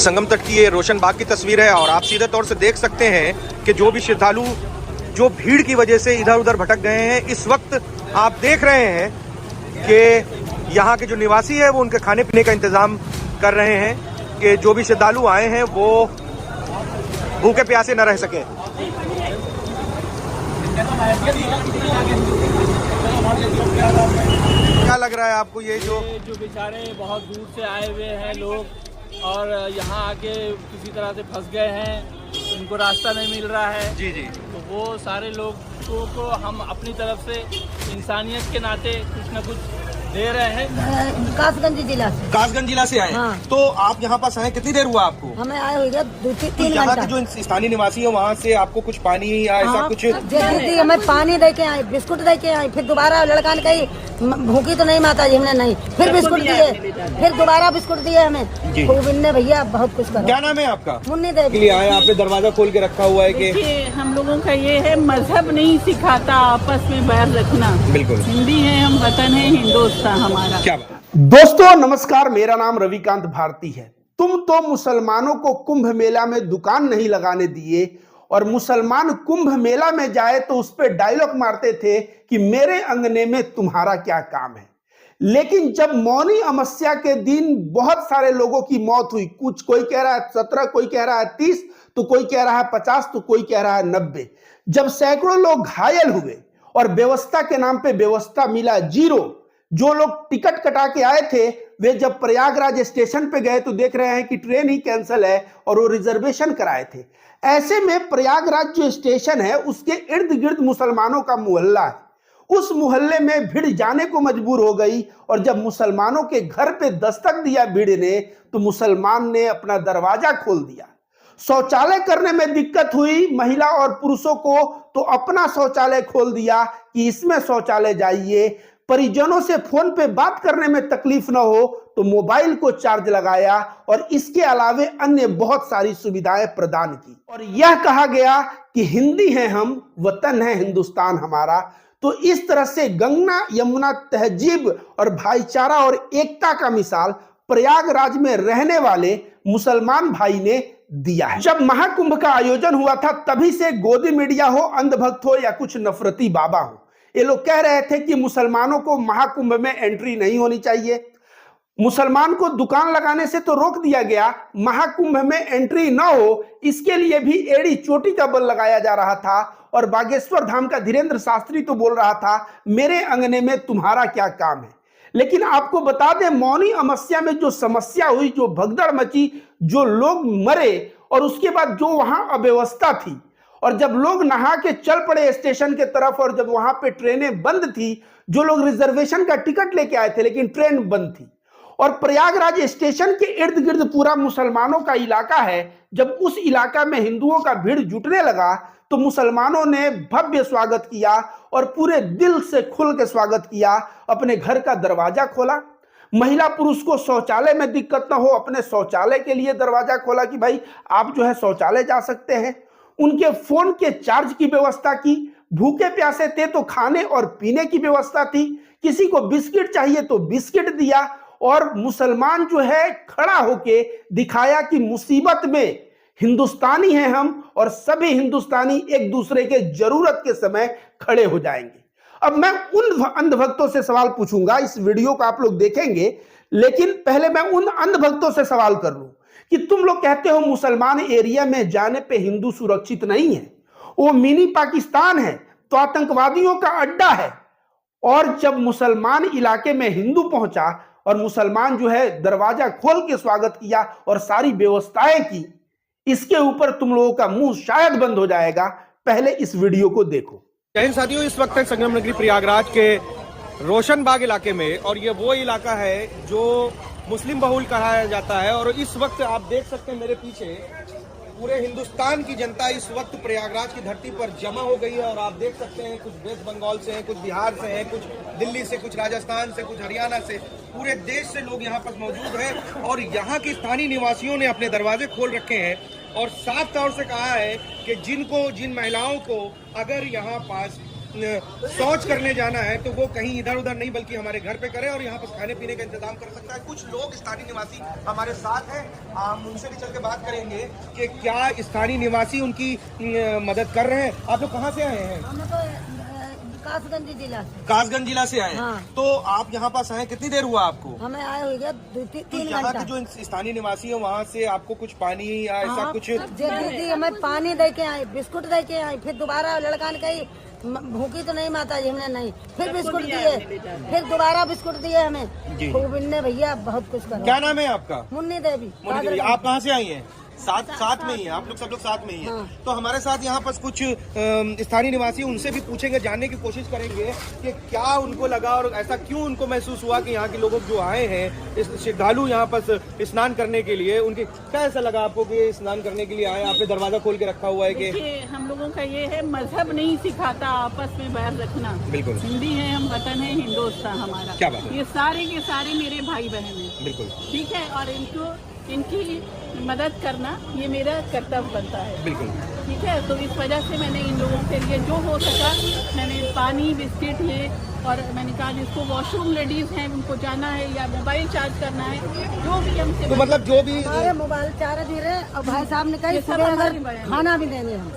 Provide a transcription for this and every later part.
संगम तट की ये रोशन बाग की तस्वीर है और आप सीधे तौर से देख सकते हैं कि जो भी श्रद्धालु जो भीड़ की वजह से इधर उधर भटक गए हैं, इस वक्त आप देख रहे हैं कि यहाँ के जो निवासी है वो उनके खाने पीने का इंतजाम कर रहे हैं कि जो भी श्रद्धालु आए हैं वो भूखे प्यासे न रह सके। क्या लग रहा है आपको ये जो बेचारे बहुत दूर से आए हुए हैं लोग और यहाँ आके किसी तरह से फंस गए हैं, उनको रास्ता नहीं मिल रहा है। जी जी, तो वो सारे लोगों को हम अपनी तरफ से इंसानियत के नाते कुछ न कुछ दे रहे हैं। कासगंज जिला से आए। हाँ। तो आप यहाँ पास आए कितनी देर हुआ आपको? हमें आए हुए 2-3 यहाँ घंटा। के जो स्थानीय निवासी है वहाँ से आपको कुछ पानी या ऐसा कुछ? हमें पानी दे के आए, बिस्कुट दे के आए, फिर दोबारा लड़का ने कही भूखी तो नहीं माता जी, हमने नहीं, फिर बिस्कुट दिए, फिर दोबारा बिस्कुट दिए हमें। खूब इनने भैया बहुत कुछ करा। क्या नाम है आपका? मुन्नी देवी। लिए आए, आपने दरवाजा खोल के रखा हुआ है कि? हम लोगों का ये है, मजहब नहीं सिखाता आपस में बैर रखना। बिल्कुल, हिंदी है, हम वतन है हिंदुस्तान हमारा। क्या बात। दोस्तों नमस्कार, मेरा नाम रविकांत भारती है। तुम तो मुसलमानों को कुंभ मेला में दुकान नहीं लगाने दिए और मुसलमान कुंभ मेला में जाए तो उस पर डायलॉग मारते थे कि मेरे अंगने में तुम्हारा क्या काम है। लेकिन जब मौनी अमावस्या के दिन बहुत सारे लोगों की मौत हुई, कुछ कोई कह रहा है 17, कोई कह रहा है 30, तो कोई कह रहा है 50, तो कोई कह रहा है 90, जब सैकड़ों लोग घायल हुए और व्यवस्था के नाम पे व्यवस्था मिला जीरो, जो लोग टिकट कटा के आए थे वे जब प्रयागराज स्टेशन पे गए तो देख रहे हैं कि ट्रेन ही कैंसिल है और वो रिजर्वेशन कराए थे। ऐसे में प्रयागराज जो स्टेशन है उसके इर्द गिर्द मुसलमानों का मोहल्ला है, उस मोहल्ले में भीड़ जाने को मजबूर हो गई और जब मुसलमानों के घर पे दस्तक दिया भीड़ ने तो मुसलमान ने अपना दरवाजा खोल दिया। शौचालय करने में दिक्कत हुई महिला और पुरुषों को तो अपना शौचालय खोल दिया कि इसमें शौचालय जाइए। परिजनों से फोन पे बात करने में तकलीफ न हो तो मोबाइल को चार्ज लगाया और इसके अलावे अन्य बहुत सारी सुविधाएं प्रदान की और यह कहा गया कि हिंदी है हम, वतन है हिंदुस्तान हमारा। तो इस तरह से गंगा यमुना तहजीब और भाईचारा और एकता का मिसाल प्रयागराज में रहने वाले मुसलमान भाई ने दिया है। जब महाकुंभ का आयोजन हुआ था तभी से गोदी मीडिया हो, अंधभक्त हो या कुछ नफरती बाबा हो, ये लोग कह रहे थे कि मुसलमानों को महाकुंभ में एंट्री नहीं होनी चाहिए। मुसलमान को दुकान लगाने से तो रोक दिया गया, महाकुंभ में एंट्री ना हो इसके लिए भी एड़ी चोटी का बल लगाया जा रहा था। और बागेश्वर धाम का धीरेन्द्र शास्त्री तो बोल रहा था मेरे अंगने में तुम्हारा क्या काम है। लेकिन आपको बता दें मौनी अमावस्या में जो समस्या हुई, जो भगदड़ मची, जो लोग मरे और उसके बाद जो वहां अव्यवस्था थी और जब लोग नहा के चल पड़े स्टेशन के तरफ और जब वहां पे ट्रेनें बंद थी, जो लोग रिजर्वेशन का टिकट लेके आए थे लेकिन ट्रेन बंद थी और प्रयागराज स्टेशन के इर्द गिर्द पूरा मुसलमानों का इलाका है, जब उस इलाका में हिंदुओं का भीड़ जुटने लगा तो मुसलमानों ने भव्य स्वागत किया और पूरे दिल से खुल के स्वागत किया। अपने घर का दरवाजा खोला, महिला पुरुष को शौचालय में दिक्कत ना हो अपने शौचालय के लिए दरवाजा खोला कि भाई आप जो है शौचालय जा सकते हैं। उनके फोन के चार्ज की व्यवस्था की, भूखे प्यासे थे तो खाने और पीने की व्यवस्था थी, किसी को बिस्किट चाहिए तो बिस्किट दिया और मुसलमान जो है खड़ा होके दिखाया कि मुसीबत में हिंदुस्तानी हैं हम और सभी हिंदुस्तानी एक दूसरे के जरूरत के समय खड़े हो जाएंगे। अब मैं उन अंधभक्तों से सवाल पूछूंगा, इस वीडियो को आप लोग देखेंगे, लेकिन पहले मैं उन अंधभक्तों से सवाल कर लूं कि तुम लोग कहते हो मुसलमान एरिया में जाने पे हिंदू सुरक्षित नहीं है, वो मिनी पाकिस्तान है तो आतंकवादियों का अड्डा है। और जब मुसलमान इलाके में हिंदू पहुंचा और मुसलमान जो है दरवाजा खोल के स्वागत किया और सारी व्यवस्थाएं की, इसके ऊपर तुम लोगों का मुंह शायद बंद हो जाएगा। पहले इस वीडियो को देखो। जय हिंद साथियों, इस वक्त संगम नगरी प्रयागराज के रोशन बाग इलाके में और ये वो इलाका है जो मुस्लिम बहुल कहा जाता है और इस वक्त आप देख सकते हैं मेरे पीछे पूरे हिंदुस्तान की जनता इस वक्त प्रयागराज की धरती पर जमा हो गई है और आप देख सकते हैं कुछ वेस्ट बंगाल से हैं, कुछ बिहार से हैं, कुछ दिल्ली से, कुछ राजस्थान से, कुछ हरियाणा से, पूरे देश से लोग यहाँ पर मौजूद हैं और यहाँ के स्थानीय निवासियों ने अपने दरवाजे खोल रखे हैं और साफ तौर से कहा है कि जिन महिलाओं को अगर यहाँ पास शौच करने जाना है तो वो कहीं इधर उधर नहीं बल्कि हमारे घर पे करें और यहाँ पर खाने पीने का इंतजाम कर सकता है। कुछ लोग स्थानीय निवासी हमारे साथ हैं, हम उनसे भी चल के बात करेंगे कि क्या स्थानीय निवासी उनकी मदद कर रहे हैं। आप लोग कहाँ से आए हैं? हम तो कासगंज जिला से। कासगंज जिला से आए हैं। हाँ। तो आप यहाँ पास आए कितनी देर हुआ आपको? हमें आए हो गया तो 3 यहाँ घंटा। के जो स्थानीय निवासी है वहाँ से आपको कुछ पानी या ऐसा कुछ? दीदी हमें पानी दे के आए, बिस्कुट दे के आए, फिर दोबारा लड़का ने कही भूखी तो नहीं माता जी, हमने नहीं, फिर बिस्कुट दिए, फिर दोबारा बिस्कुट दिए हमें। खूब इनने भैया बहुत कुछ करा। क्या नाम है आपका? मुन्नी देवी। मुन्नी देवी। आप कहाँ से आई हैं? साथ में ही हैं आप लोग, सब लोग साथ में ही हैं। हाँ। तो हमारे साथ यहाँ पर कुछ स्थानीय निवासी, उनसे भी पूछेंगे, जानने की कोशिश करेंगे कि क्या उनको लगा और ऐसा क्यों उनको महसूस हुआ कि यहाँ के लोग जो आए हैं इस श्रद्धालु यहाँ पर स्नान करने के लिए, उनके क्या ऐसा लगा आपको कि स्नान करने के लिए आए? आपने दरवाजा खोल के रखा हुआ है कि? देखिए, हम लोगों का ये है, मजहब नहीं सिखाता आपस में बैर रखना। बिल्कुल। हिंदी है, हम वतन है हिंदुस्तान हमारा। क्या बात है? ये सारे के सारे मेरे भाई बहन हैं। बिल्कुल ठीक है, और इनकी मदद करना ये मेरा कर्तव्य बनता है। बिल्कुल ठीक है, तो इस वजह से मैंने इन लोगों के लिए जो हो सका, मैंने पानी, बिस्किट ये, और मैंने कहा जिसको वॉशरूम लेडीज हैं उनको जाना है या मोबाइल चार्ज करना है, जो भी हमसे तो मतलब जो भी हमारे मोबाइल चार्ज दे रहे और भाई साहब ने कही ये सब सुबह हमारी अगर बहन है। खाना भी देंगे हम,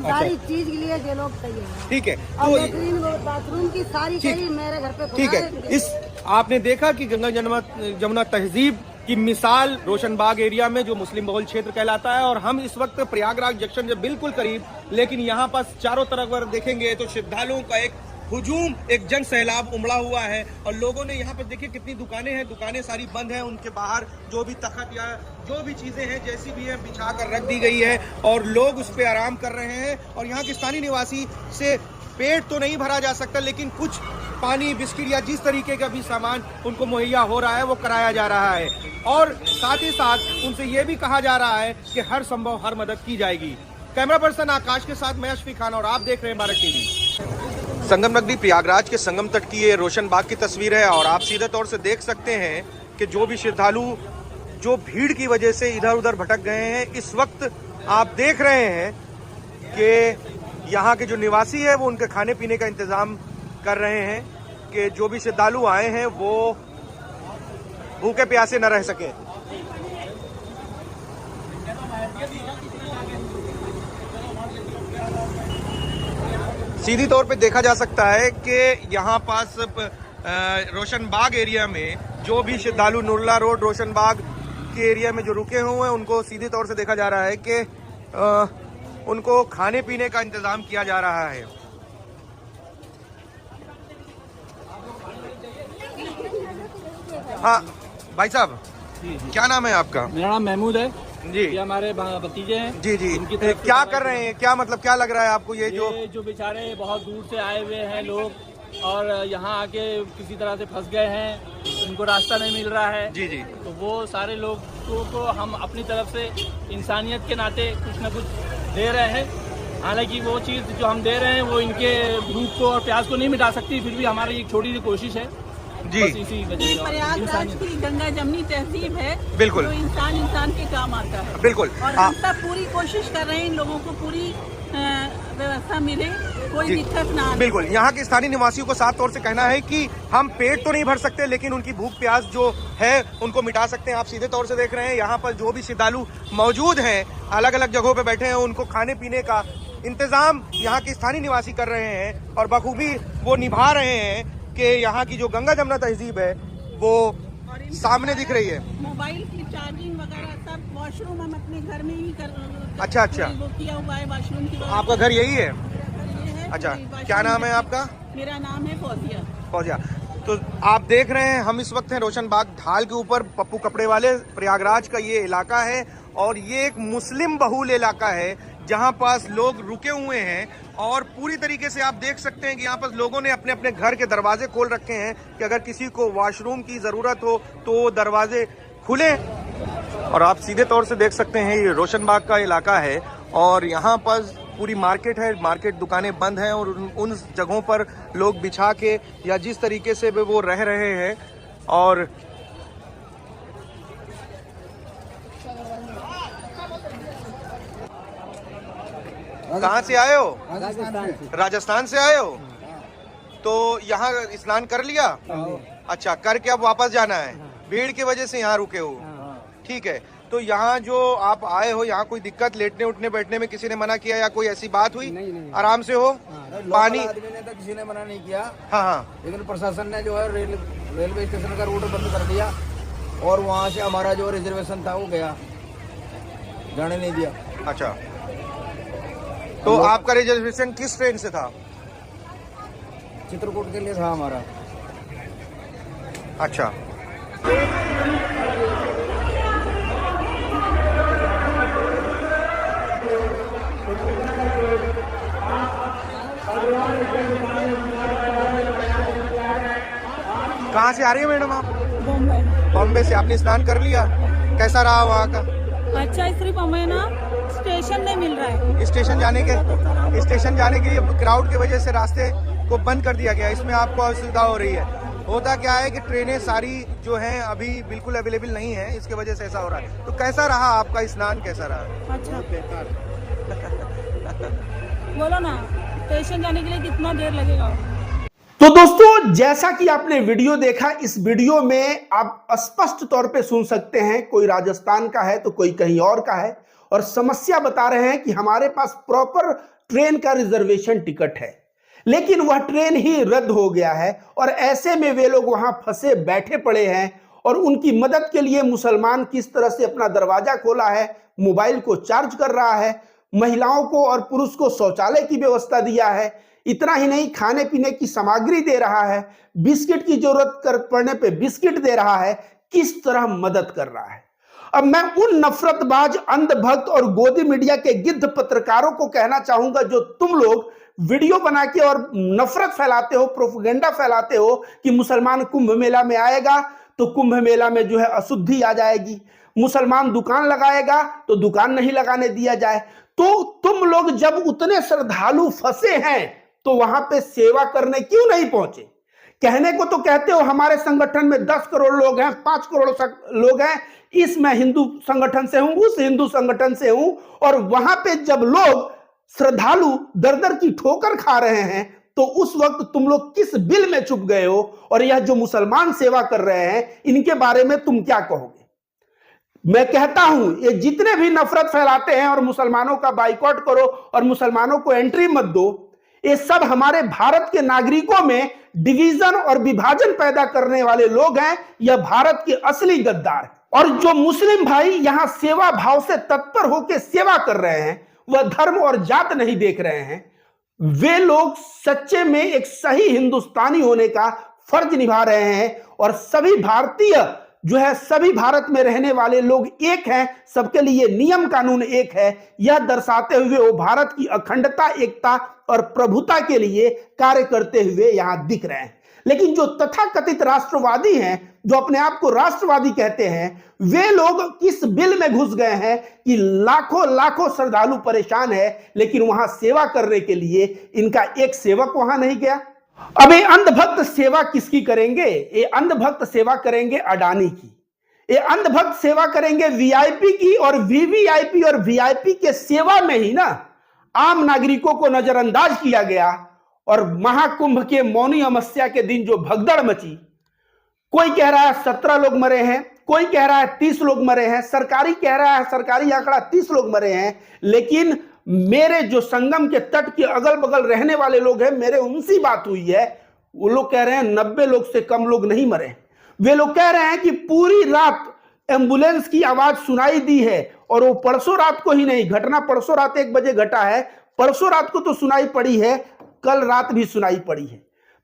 सारी चीज के लिए जो लोग तैयार हैं। ठीक है। और तो लेटरिन बाथरूम की सारी ठीक। चीज मेरे घर पे ठीक है, खुला इस आपने देखा कि गंगा जमुना तहजीब की मिसाल रोशनबाग एरिया में जो मुस्लिम बहुल क्षेत्र कहलाता है, और हम इस वक्त प्रयागराज जंक्शन के बिल्कुल करीब, लेकिन यहाँ पर चारों तरफ अगर देखेंगे तो श्रद्धालुओं का एक हुजूम, एक जन सैलाब उमड़ा हुआ है। और लोगों ने यहाँ पर देखिए कितनी दुकानें हैं, दुकानें सारी बंद हैं, उनके बाहर जो भी तखत या जो भी चीजें हैं जैसी भी है बिछा कर रख दी गई है और लोग उस पर आराम कर रहे हैं। और यहाँ के स्थानीय निवासी से पेट तो नहीं भरा जा सकता, लेकिन कुछ पानी, बिस्किट या जिस तरीके का भी सामान उनको मुहैया हो रहा है वो कराया जा रहा है। और साथ ही साथ उनसे ये भी कहा जा रहा है कि हर संभव हर मदद की जाएगी। कैमरा पर्सन आकाश के साथ मैं अशफी खान और आप देख रहे हैं भारत टीवी। संगम नगरी प्रयागराज के संगम तट की ये रोशनबाग की तस्वीर है और आप सीधे तौर से देख सकते हैं कि जो भी श्रद्धालु जो भीड़ की वजह से इधर उधर भटक गए हैं, इस वक्त आप देख रहे हैं कि यहाँ के जो निवासी है वो उनके खाने पीने का इंतजाम कर रहे हैं कि जो भी श्रद्धालु आए हैं वो भूखे प्यासे न रह सके। सीधी तौर पे देखा जा सकता है कि यहाँ पास रोशनबाग एरिया में जो भी श्रद्धालु नुरला रोड रोशनबाग के एरिया में जो रुके हुए हैं उनको सीधी तौर से देखा जा रहा है कि उनको खाने पीने का इंतजाम किया जा रहा है। हाँ भाई साहब, क्या नाम है आपका? मेरा नाम महमूद है जी। ये हमारे भतीजे हैं जी जी। इनकी तरफ से क्या कर रहे हैं, क्या मतलब क्या लग रहा है आपको ये जो बेचारे बहुत दूर से आए हुए हैं लोग और यहाँ आके किसी तरह से फंस गए हैं, उनको रास्ता नहीं मिल रहा है। जी जी। तो वो सारे लोगों को हम अपनी तरफ से इंसानियत के नाते कुछ न कुछ दे रहे हैं। हालांकि वो चीज़ जो हम दे रहे हैं वो इनके भूख को और प्यास को नहीं मिटा सकती, फिर भी हमारी एक छोटी सी कोशिश है जी। बस इसी वजह से। प्रयागराज की गंगा जमनी तहजीब है, बिल्कुल। जो इंसान के काम आता है। बिल्कुल। और हम सब पूरी कोशिश कर रहे हैं इन लोगों को पूरी व्यवस्था मिले, कोई दिक्कत ना आए। बिल्कुल। यहाँ के स्थानीय निवासियों को साफ तौर से कहना है कि हम पेट तो नहीं भर सकते लेकिन उनकी भूख प्यास जो है उनको मिटा सकते हैं। आप सीधे तौर से देख रहे हैं यहाँ पर जो भी श्रद्धालु मौजूद हैं, अलग अलग जगहों पे बैठे हैं, उनको खाने पीने का इंतजाम यहाँ के स्थानीय निवासी कर रहे हैं और बखूबी वो निभा रहे हैं कि यहाँ की जो गंगा जमुना तहजीब है वो सामने दिख रही है। मोबाइल की चार्जिंग वगैरह सब, वॉशरूम हम अपने घर में ही कर अच्छा अच्छा। वो किया हुआ है वॉशरूम की। आपका घर यही है? ये है। अच्छा, वॉशरूम क्या नाम है आपका? मेरा नाम है फौजिया। फौजिया। तो आप देख रहे हैं हम इस वक्त हैं रोशनबाग ढाल के ऊपर, पप्पू कपड़े वाले प्रयागराज का ये इलाका है और ये एक मुस्लिम बहुल इलाका है जहां पास लोग रुके हुए हैं और पूरी तरीके से आप देख सकते हैं कि यहाँ पर लोगों ने अपने अपने घर के दरवाजे खोल रखे हैं कि अगर किसी को वॉशरूम की ज़रूरत हो तो दरवाजे खुले। और आप सीधे तौर से देख सकते हैं ये रोशनबाग का इलाका है और यहाँ पर पूरी मार्केट है, मार्केट दुकानें बंद हैं और उन जगहों पर लोग बिछा के या जिस तरीके से वो रह रहे हैं। और कहाँ से आए हो? राजस्थान से आए हो? तो यहाँ स्नान कर लिया? अच्छा, करके अब वापस जाना है। भीड़ की वजह से यहाँ रुके हो, ठीक है। तो यहाँ जो आप आए हो, यहाँ कोई दिक्कत लेटने उठने बैठने में किसी ने मना किया या कोई ऐसी बात हुई? नहीं। आराम से हो? पानी आदमी ने तो किसी ने मना नहीं किया। हाँ, लेकिन प्रशासन ने जो है रेलवे स्टेशन का रूट बंद कर दिया और वहाँ से हमारा जो रिजर्वेशन था वो गया, जाने नहीं दिया। अच्छा, तो आपका रिजर्वेशन किस ट्रेन से था? चित्रकूट के लिए था हमारा। अच्छा, कहाँ से आ रही है मैडम आप? बॉम्बे। बॉम्बे से। आपने स्नान कर लिया? कैसा रहा वहाँ का? अच्छा, सिर्फ हमें ना स्टेशन नहीं मिल रहा है। स्टेशन जाने के लिए क्राउड की वजह से रास्ते को बंद कर दिया गया। इसमें आपको असुविधा हो रही है। होता क्या है कि ट्रेनें सारी जो हैं अभी बिल्कुल अवेलेबल नहीं है, इसके वजह से ऐसा हो रहा है। तो कैसा रहा आपका स्नान, कैसा रहा? अच्छा, बोलो ना, स्टेशन जाने के लिए कितना देर लगेगा? तो दोस्तों, जैसा कि आपने वीडियो देखा, इस वीडियो में आप स्पष्ट तौर पे सुन सकते हैं, कोई राजस्थान का है तो कोई कहीं और का है, और समस्या बता रहे हैं कि हमारे पास प्रॉपर ट्रेन का रिजर्वेशन टिकट है, लेकिन वह ट्रेन ही रद्द हो गया है। और ऐसे में वे लोग वहां फंसे बैठे पड़े हैं और उनकी मदद के लिए मुसलमान किस तरह से अपना दरवाजा खोला है, मोबाइल को चार्ज कर रहा है, महिलाओं को और पुरुष को शौचालय की व्यवस्था दिया है। इतना ही नहीं, खाने पीने की सामग्री दे रहा है, बिस्किट की जरूरत पड़ने पे बिस्किट दे रहा है, किस तरह मदद कर रहा है। अब मैं उन नफरतबाज, अंधभक्त और गोदी मीडिया के गिद्ध पत्रकारों को कहना चाहूंगा, जो तुम लोग वीडियो बना के और नफरत फैलाते हो, प्रोपेगेंडा फैलाते हो कि मुसलमान कुंभ मेला में आएगा तो कुंभ मेला में जो है अशुद्धि आ जाएगी, मुसलमान दुकान लगाएगा तो दुकान नहीं लगाने दिया जाए। तो तुम लोग जब उतने श्रद्धालु फंसे हैं तो वहां पे सेवा करने क्यों नहीं पहुंचे? कहने को तो कहते हो हमारे संगठन में 10 करोड़ लोग हैं, 5 करोड़ लोग हैं, इस मैं हिंदू संगठन से हूं, उस हिंदू संगठन से हूं, और वहां पे जब लोग श्रद्धालु दर दर की ठोकर खा रहे हैं तो उस वक्त तुम लोग किस बिल में छुप गए हो? और यह जो मुसलमान सेवा कर रहे हैं, इनके बारे में तुम क्या कहोगे? मैं कहता हूं, ये जितने भी नफरत फैलाते हैं और मुसलमानों का बाइकआउट करो और मुसलमानों को एंट्री मत दो, ये सब हमारे भारत के नागरिकों में डिवीजन और विभाजन पैदा करने वाले लोग हैं। यह भारत के असली गद्दार हैं। और जो मुस्लिम भाई यहां सेवा भाव से तत्पर होकर सेवा कर रहे हैं, वह धर्म और जात नहीं देख रहे हैं। वे लोग सच्चे में एक सही हिंदुस्तानी होने का फर्ज निभा रहे हैं। और सभी भारतीय जो है, सभी भारत में रहने वाले लोग एक हैं, सबके लिए नियम कानून एक है, यह दर्शाते हुए वो भारत की अखंडता, एकता और प्रभुता के लिए कार्य करते हुए यहां दिख रहे हैं। लेकिन जो तथाकथित राष्ट्रवादी हैं, जो अपने आप को राष्ट्रवादी कहते हैं, वे लोग किस बिल में घुस गए हैं कि लाखों लाखों श्रद्धालु परेशान है, लेकिन वहां सेवा करने के लिए इनका एक सेवक वहां नहीं गया। अब ये अंधभक्त सेवा किसकी करेंगे? ये अंधभक्त सेवा करेंगे अडानी की, ये अंधभक्त सेवा करेंगे वीआईपी की, और वीवीआईपी और वीआईपी के सेवा में ही ना आम नागरिकों को नजरअंदाज किया गया। और महाकुंभ के मौनी अमावस्या के दिन जो भगदड़ मची, कोई कह रहा है 17 लोग मरे हैं, कोई कह रहा है 30 लोग मरे हैं, सरकारी कह रहा है, सरकारी आंकड़ा 30 लोग मरे हैं। लेकिन मेरे जो संगम के तट के अगल बगल रहने वाले लोग हैं, मेरे उनसे बात हुई है, वो लोग कह रहे हैं 90 लोग से कम लोग नहीं मरे। वे लोग कह रहे हैं कि पूरी रात एम्बुलेंस की आवाज सुनाई दी है, और वो परसों रात को ही नहीं, घटना परसों रात 1 बजे घटा है, परसों रात को तो सुनाई पड़ी है, कल रात भी सुनाई पड़ी है।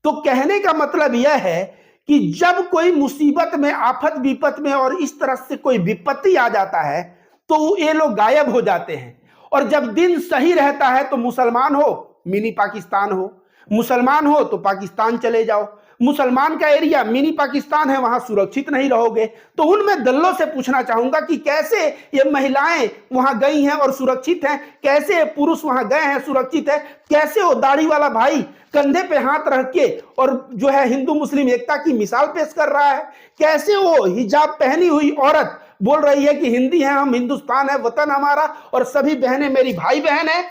तो कहने का मतलब यह है कि जब कोई मुसीबत में, आफत विपत में और इस तरह से कोई विपत्ति आ जाता है तो ये लोग गायब हो जाते हैं। और जब दिन सही रहता है तो मुसलमान हो मिनी पाकिस्तान हो, मुसलमान हो तो पाकिस्तान चले जाओ, मुसलमान का एरिया मिनी पाकिस्तान है, वहां सुरक्षित नहीं रहोगे। तो उनमें दल्लों से पूछना चाहूंगा कि कैसे ये महिलाएं वहां गई हैं और सुरक्षित हैं, कैसे ये पुरुष वहां गए हैं सुरक्षित है, कैसे वो दाढ़ी वाला भाई कंधे पे हाथ रख के और जो है हिंदू मुस्लिम एकता की मिसाल पेश कर रहा है, कैसे वो हिजाब पहनी हुई औरत बोल रही है कि हिंदी है हम, हिंदुस्तान है वतन हमारा और सभी बहनें मेरी भाई बहन है।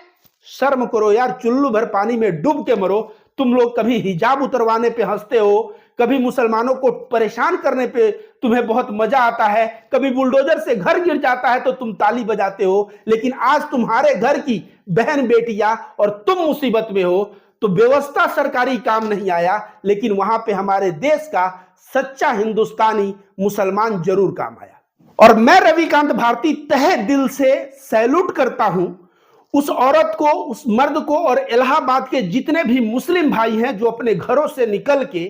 शर्म करो यार, चुल्लू भर पानी में डूब के मरो। तुम लोग कभी हिजाब उतरवाने पे हंसते हो, कभी मुसलमानों को परेशान करने पे तुम्हें बहुत मजा आता है, कभी बुलडोजर से घर गिर जाता है तो तुम ताली बजाते हो, लेकिन आज तुम्हारे घर की बहन बेटियां और तुम मुसीबत में हो तो व्यवस्था सरकारी काम नहीं आया, लेकिन वहां पे हमारे देश का सच्चा हिंदुस्तानी मुसलमान जरूर काम आया। और मैं रविकांत भारती तहे दिल से सैल्यूट करता हूं उस औरत को, उस मर्द को और इलाहाबाद के जितने भी मुस्लिम भाई हैं जो अपने घरों से निकल के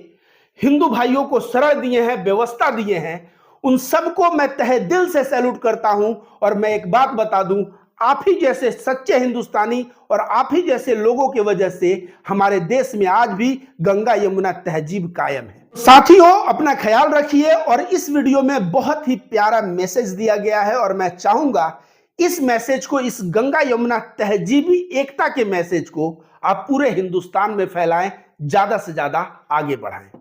हिंदू भाइयों को शरण दिए हैं, व्यवस्था दिए हैं, उन सबको मैं तहे दिल से सैल्यूट करता हूं। और मैं एक बात बता दूं, आप ही जैसे सच्चे हिंदुस्तानी और आप ही जैसे लोगों की वजह से हमारे देश में आज भी गंगा यमुना तहजीब कायम है। साथियों, अपना ख्याल रखिए। और इस वीडियो में बहुत ही प्यारा मैसेज दिया गया है और मैं चाहूंगा इस मैसेज को, इस गंगा यमुना तहजीबी एकता के मैसेज को आप पूरे हिंदुस्तान में फैलाएं, ज्यादा से ज्यादा आगे बढ़ाएं।